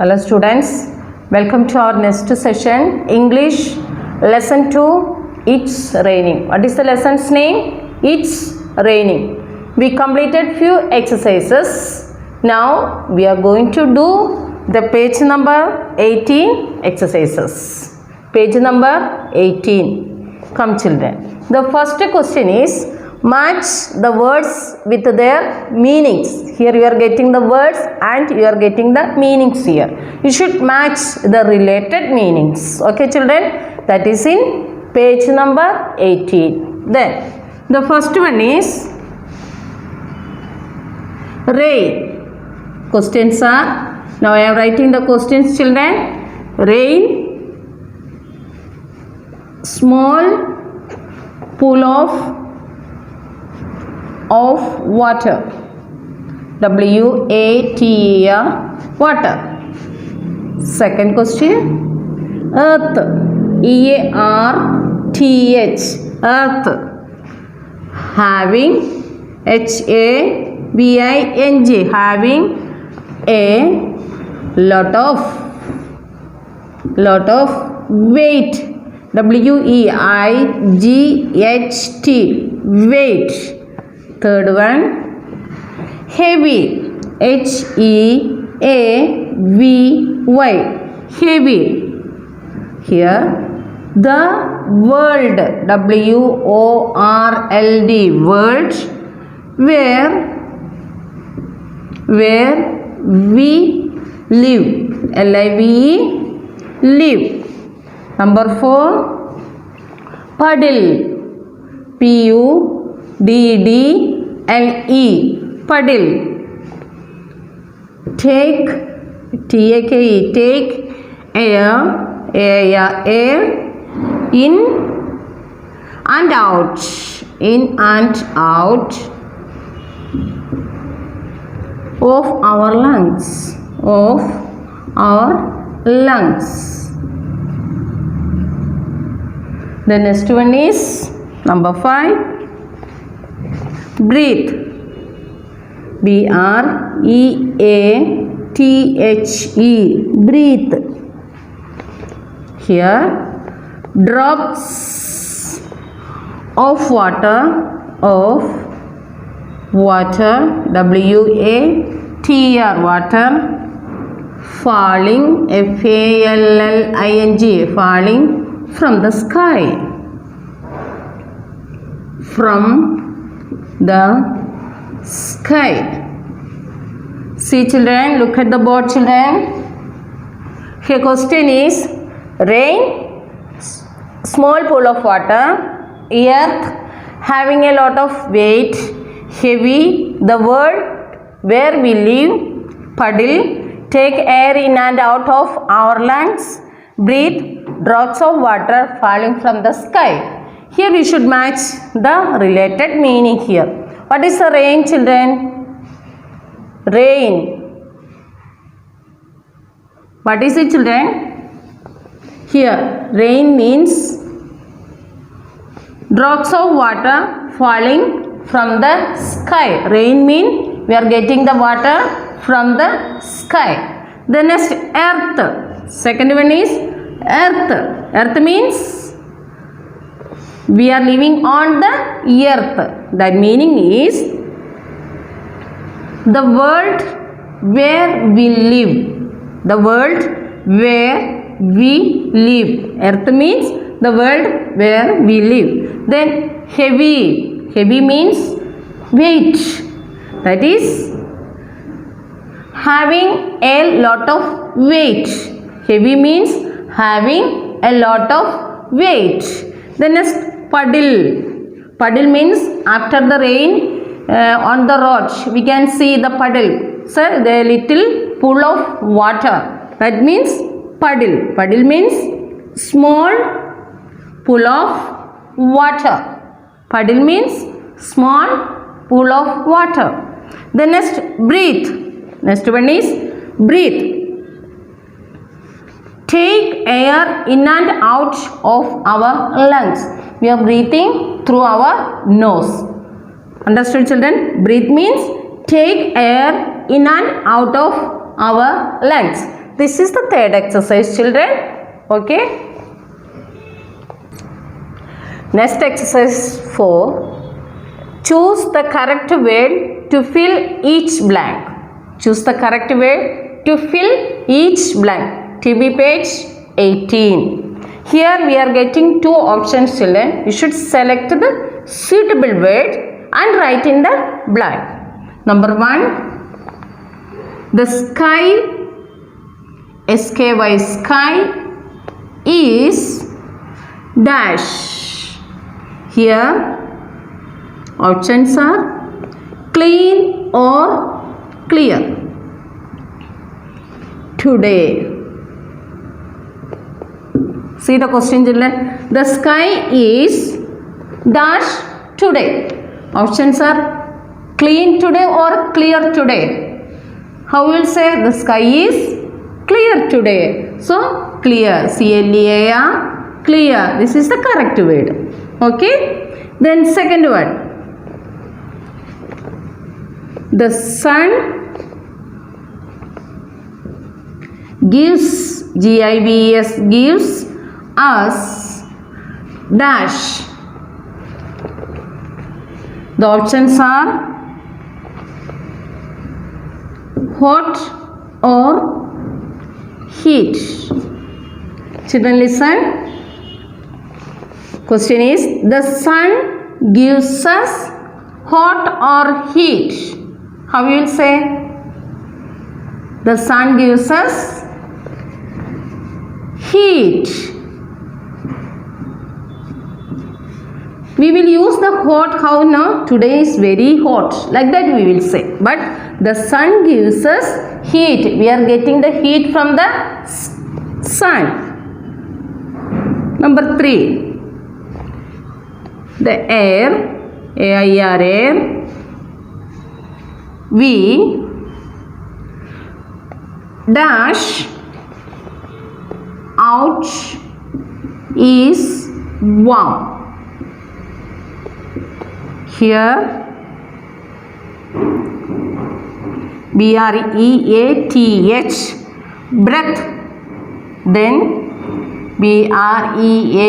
Hello students, welcome to our next session, English lesson 2, It's Raining. What is the lesson's name? It's Raining. We completed few exercises. Now we are going to do the page number 18 exercises. Page number 18. Come children. The first question is match the words with their meanings. Here you are getting the words and you are getting the meanings here. You should match the related meanings. Okay children, that is in page number 18. Then the first one is rain. Questions are, now I am writing the questions children. Rain, small pool of water, W-A-T-E-R, water. Second question, earth, E-A-R-T-H, earth, having, H-A-V-I-N-G, having a lot of weight, W-E-I-G-H-T, weight. Third one, heavy, H-E-A-V-Y, heavy. Here the world, W-O-R-L-D, world, where we live, L-I-V-E, live. Number 4, puddle, P-U-D-D-L-E, puddle. Take, T-A-K-E, take air, air, in and out, of our lungs, The next one is number 5, breathe, B-R-E-A-T-H-E, breathe. Here drops of water, W-A-T-R, water, falling, F-A-L-L-I-N-G, falling from the sky, See children, look at the board children. Here question is rain, small pool of water, earth, having a lot of weight, heavy, the world where we live, puddle, take air in and out of our lungs, breathe, drops of water falling from the sky. Here we should match the related meaning here. What is the rain children? Rain. What is it children? Here rain means drops of water falling from the sky. Rain means we are getting the water from the sky. The next, earth. Second one is earth. Earth means we are living on the earth. That meaning is the world where we live. The world where we live. Earth means the world where we live. Then heavy. Heavy means weight. That is having a lot of weight. Heavy means having a lot of weight. The next, puddle. Puddle means after the rain on the road we can see the puddle. So the little pool of water. That means puddle. Puddle means small pool of water. Puddle means small pool of water. The next, breathe. Next one is breathe. Take air in and out of our lungs. We are breathing through our nose. Understood children? Breathe means take air in and out of our lungs. This is the third exercise, children. Okay. Next exercise 4. Choose the correct word to fill each blank. Choose the correct word to fill each blank. TB page 18. Here we are getting two options, children. You should select the suitable word and write in the blank. Number 1. The sky, SKY, sky is dash. Here options are clean or clear. Today. See the question, children. The sky is dash today. Options are clean today or clear today. How will say the sky is clear today? So clear, C-L-E-A-R, clear. This is the correct word. Okay. Then second word. The sun gives, G-I-V-E-S, gives us dash. The options are hot or heat. Children, listen. Question is, the sun gives us hot or heat. How you will say? The sun gives us heat. We will use the hot. How now? Today is very hot. Like that we will say. But the sun gives us heat. We are getting the heat from the sun. Number 3. The air, A-I-R, air, we dash out is warm. Here B-R-E-A-T-H, breath. Then B-R-E-A-T-H-E,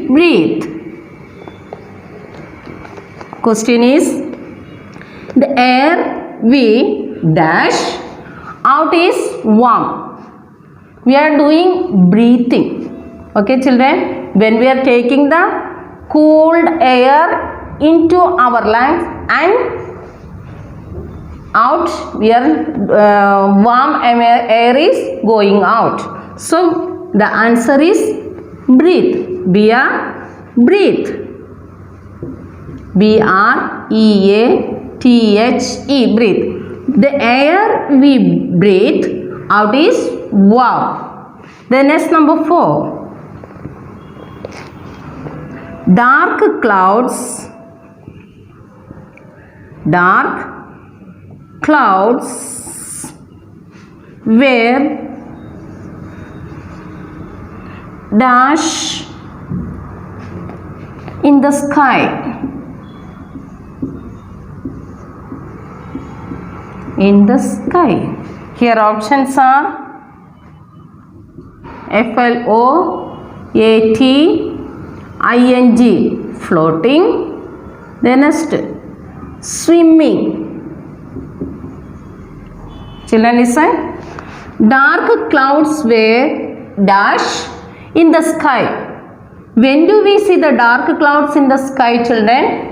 breathe. Question is, the air we dash out is warm. We are doing breathing. Okay, children. When we are taking the cooled air into our lungs and out, we are warm air is going out. So the answer is breathe. Breathe. B-R-E-A-T-H-E, breathe. The air we breathe out is warm. Then next, number 4. Dark clouds were dash in the sky. In the sky. Here options are F-L-O-A-T-I-N-G, floating. Then next, swimming. Children, listen. Dark clouds were dash in the sky. When do we see the dark clouds in the sky, children?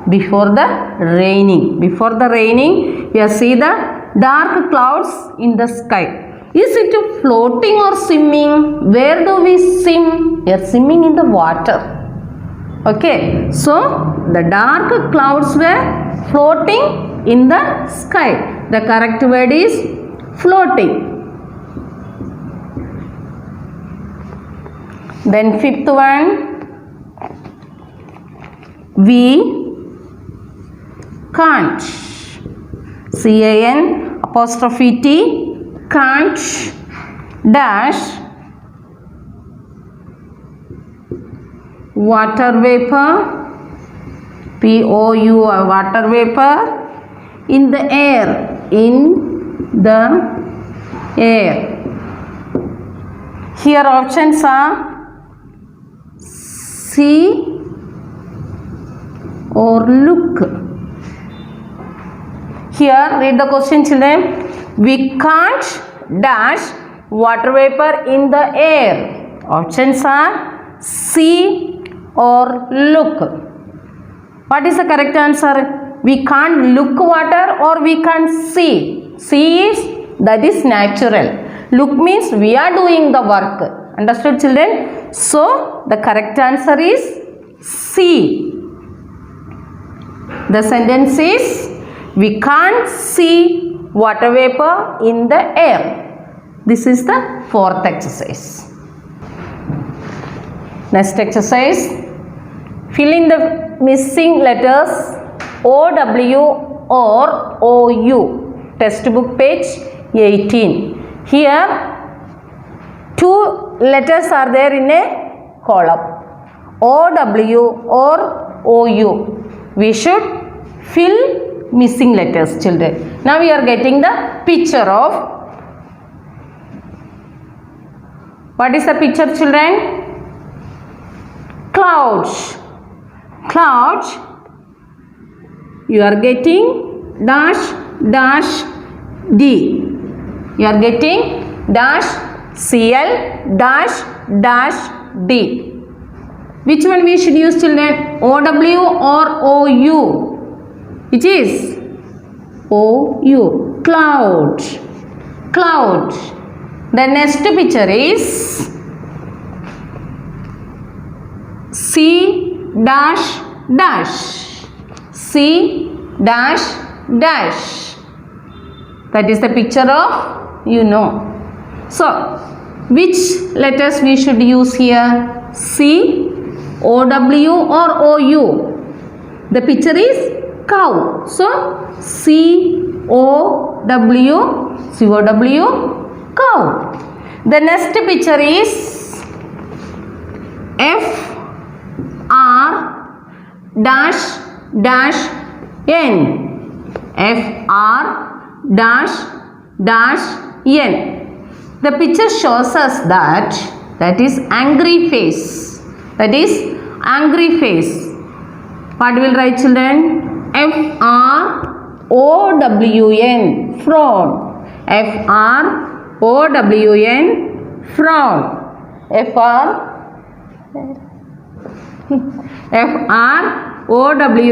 Before the raining. Before the raining, you see the dark clouds in the sky. Is it floating or swimming? Where do we swim? We are swimming in the water. Okay. So, the dark clouds were floating in the sky. The correct word is floating. Then fifth one. We can't. C-A-N''T, can't dash water vapor, P-O-U, water vapor in the air. In the air. Here options are see or look. Here read the question, children. We can't dash water vapor in the air. Options are see or look. What is the correct answer? We can't look water or we can't see. See is, that is natural. Look means we are doing the work. Understood, children? So the correct answer is see. The sentence is, we can't see water vapor in the air. This is the fourth exercise. Next exercise, fill in the missing letters OW or OU. Textbook page 18. Here two letters are there in a column, OW or OU. We should fill missing letters, children. Now we are getting the picture of, what is the picture, children? Clouds. Clouds. You are getting dash dash D. You are getting dash CL dash dash D. Which one we should use, children? OW or OU? Which is OU. Cloud. Cloud. The next picture is C dash dash. C dash dash. That is the picture of, you know. So which letters we should use here? C, OW or OU? The picture is cow. So COW, cow. The next picture is FR dash dash N. FR dash dash N. The picture shows us that is angry face. That is angry face. What will write, children? FROWN, frown. FROWN, frown. FROWN,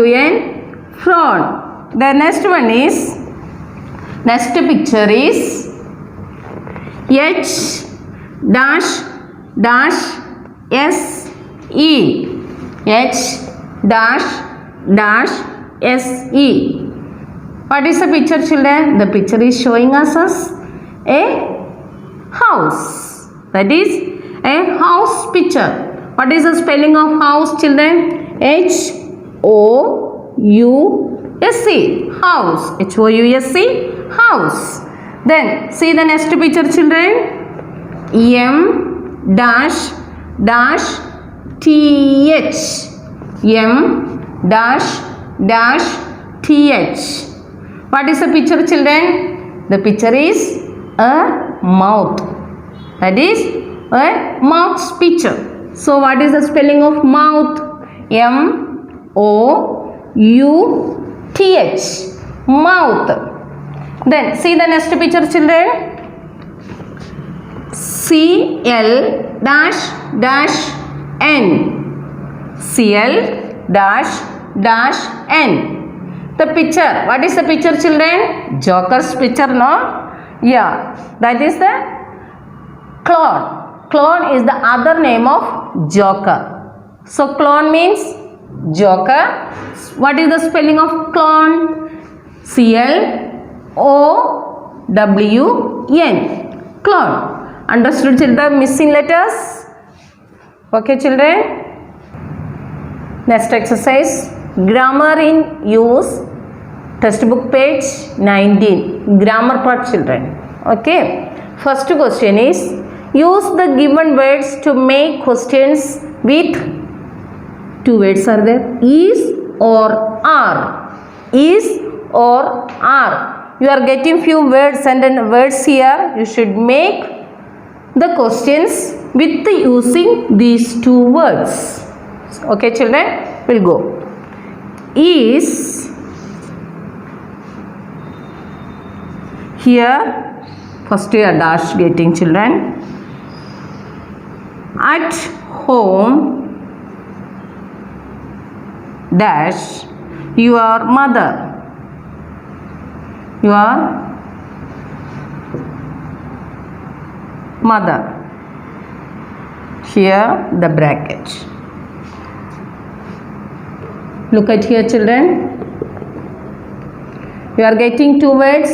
frown. The next one is, next picture is H dash dash SE. H dash dash SE. What is the picture, children? The picture is showing us a house. That is a house picture. What is the spelling of house, children? HOUSE. House. HOUSE. House. Then see the next picture, children. M dash dash TH. M dash dash TH. What is the picture, children? The picture is a mouth. That is a mouth's picture. So what is the spelling of mouth? MOUTH. Mouth. Then see the next picture, children. CL dash dash N. CL dash dash N. The picture. What is the picture, children? Joker's picture, no? Yeah. That is the clown. Clown is the other name of Joker. So clown means Joker. What is the spelling of clown? CLOWN. Clown. Understood, children? Missing letters. Okay, children. Next exercise, grammar in use. Textbook page 19. Grammar part, children. Okay. First question is, use the given words to make questions with two words are there, is or are. Is or are. You are getting few words and then words here. You should make the questions with using these two words. Okay children, we'll go. Is, here first we are dash getting children. At home dash your mother. Your mother. Here the bracket. Look at here children. You are getting two words.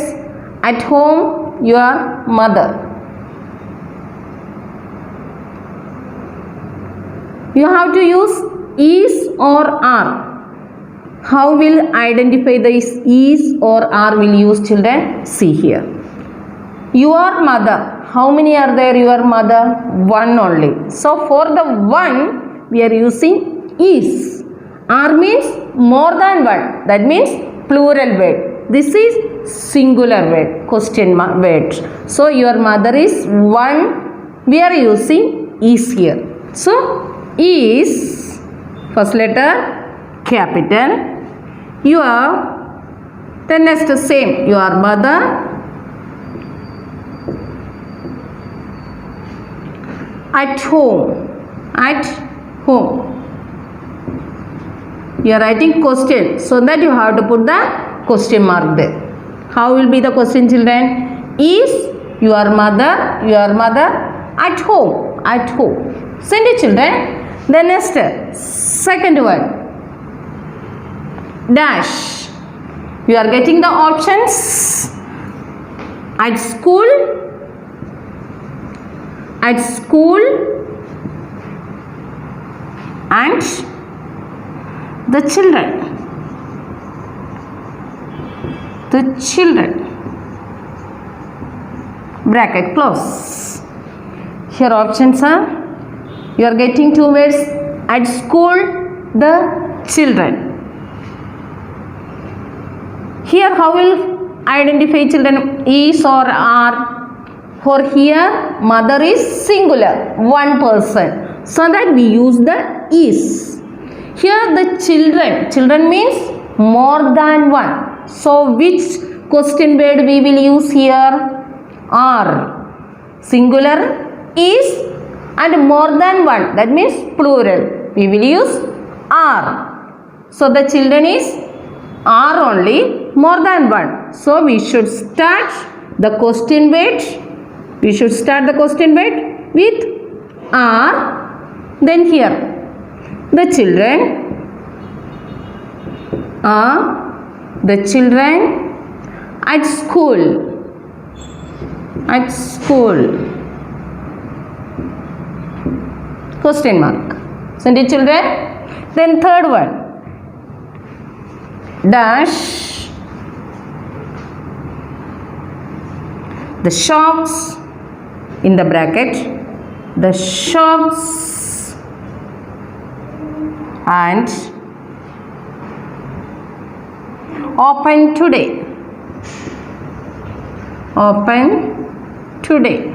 At home your mother. You have to use is or are. How will identify this is or are will use children? See here. Your mother. How many are there? Your mother? One only. So for the one we are using is. Are means more than one. That means plural word. This is singular word. Question word. So your mother is one. We are using is here. So is first letter capital. Your, the next same, your mother. At home. At home. You are writing question, so that you have to put the question mark there. How will be the question children? Is your mother at home? At home. Send it children. The next second one dash. You are getting the options. At school. At school. And the children. The children. Bracket close. Here options are. You are getting two words. At school, the children. Here how will identify children? Is or are. For here mother is singular, one person. So that we use the is. Here the children means more than one. So which question word we will use here? Are. Singular is and more than one. That means plural. We will use are. So the children is are only, more than one. So we should start the question word. We should start the question word with are. Then here the children are the children at school. At school. Question mark. Send it children. Then third one dash the shops in the bracket. The shops and open today. Open today.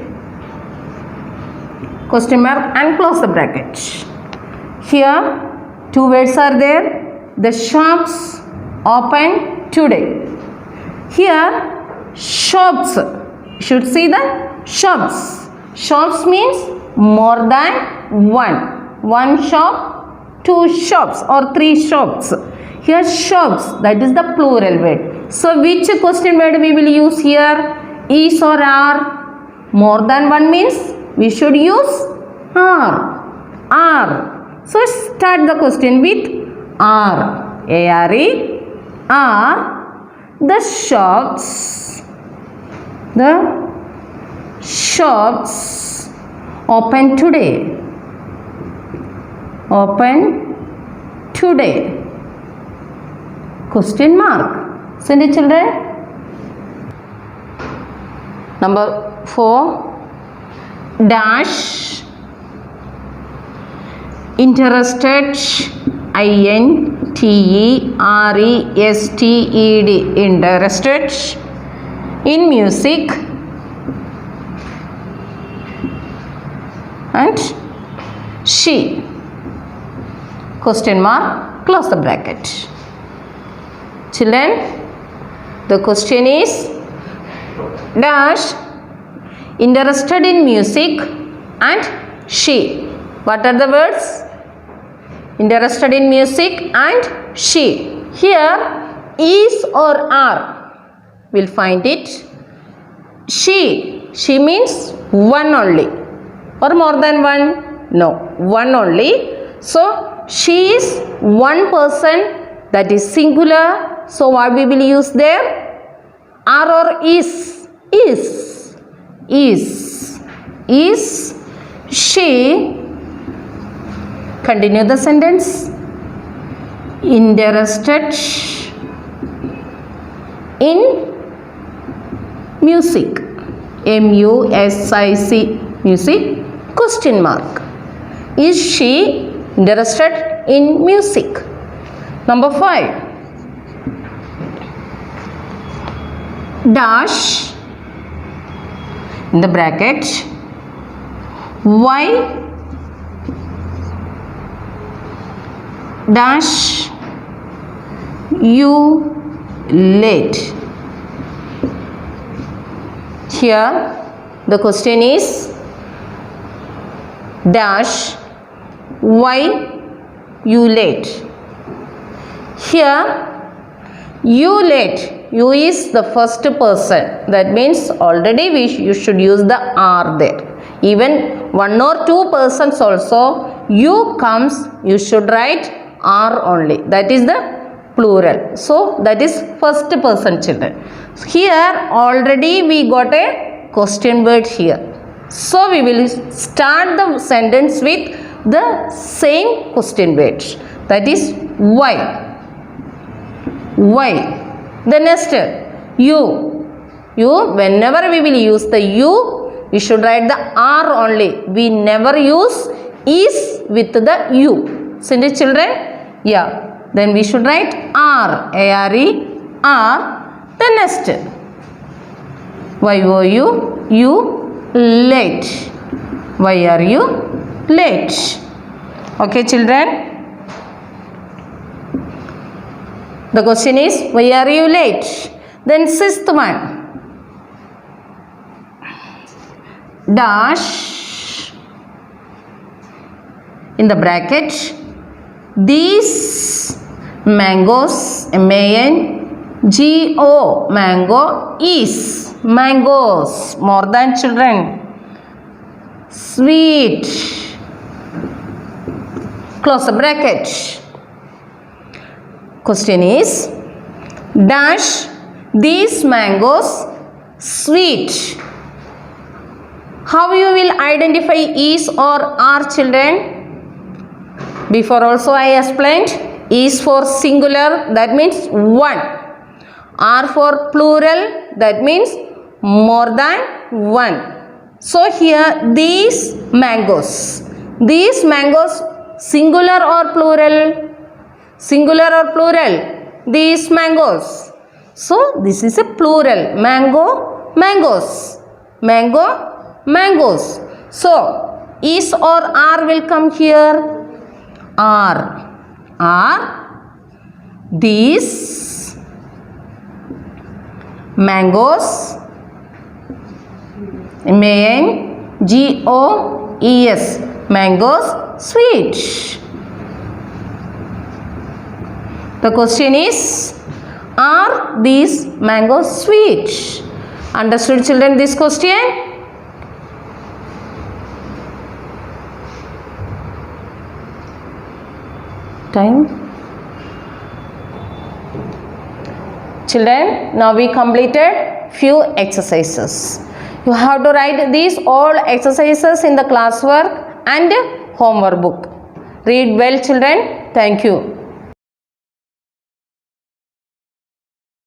Question mark and close the bracket. Here two words are there. The shops open today. Here shops. You should see the shops. Shops means more than one. One shop, two shops or three shops. Here shops, that is the plural word. So which question word we will use here? Is or are? More than one means we should use are. Are. So start the question with are. A-R-E. Are the shops. The shops open today. Open today. Question mark. Send it children. Number 4 dash interested. INTERESTED. Interested in music. and she. Question mark, close the bracket. Children, the question is dash interested in music and she. What are the words? Interested in music and she. Here is or are, we'll find it. She means one only or more than one? No, one only. So she is one person, that is singular. So what we will use there? Are or is? Is she. Continue the sentence. Interested in music. M-U-S-I-C, music, question mark. Is she interested in music? Number 5. Dash in the bracket. Why dash you late? Here the question is dash why you late. Here you late, you is the first person, that means already you should use the are there. Even one or two persons also you comes, you should write are only, that is the plural. So that is first person, children. Here already we got a question word here. So we will start the sentence with the same question word, that is why. Why? The next you. Whenever we will use the you, we should write the are only. We never use is with the you. Isn't it, children? Yeah. Then we should write are, A-R-E, are. The next, Y-O-U, you late. Why are you late? Okay, children. The question is why are you late? Then sixth one, dash in the bracket. These mangoes, M-A-N-G-O, mango is, mangoes, more than children, sweet, close the bracket. Question is dash these mangoes sweet. How you will identify is or are, children? Before also I explained, is for singular, that means one. Are for plural, that means more than one. So here these mangoes singular or plural? Singular or plural? These mangoes. So this is a plural. Mango, mangoes. Mango, mangoes. So is or are will come here. Are these mangoes, M-A-N-G-O-E-S, mangoes sweet? The question is, are these mangoes sweet? Understood, children, this question? Time. Children, now we completed few exercises. You have to write these all exercises in the classwork and homework book. Read well, children. Thank you.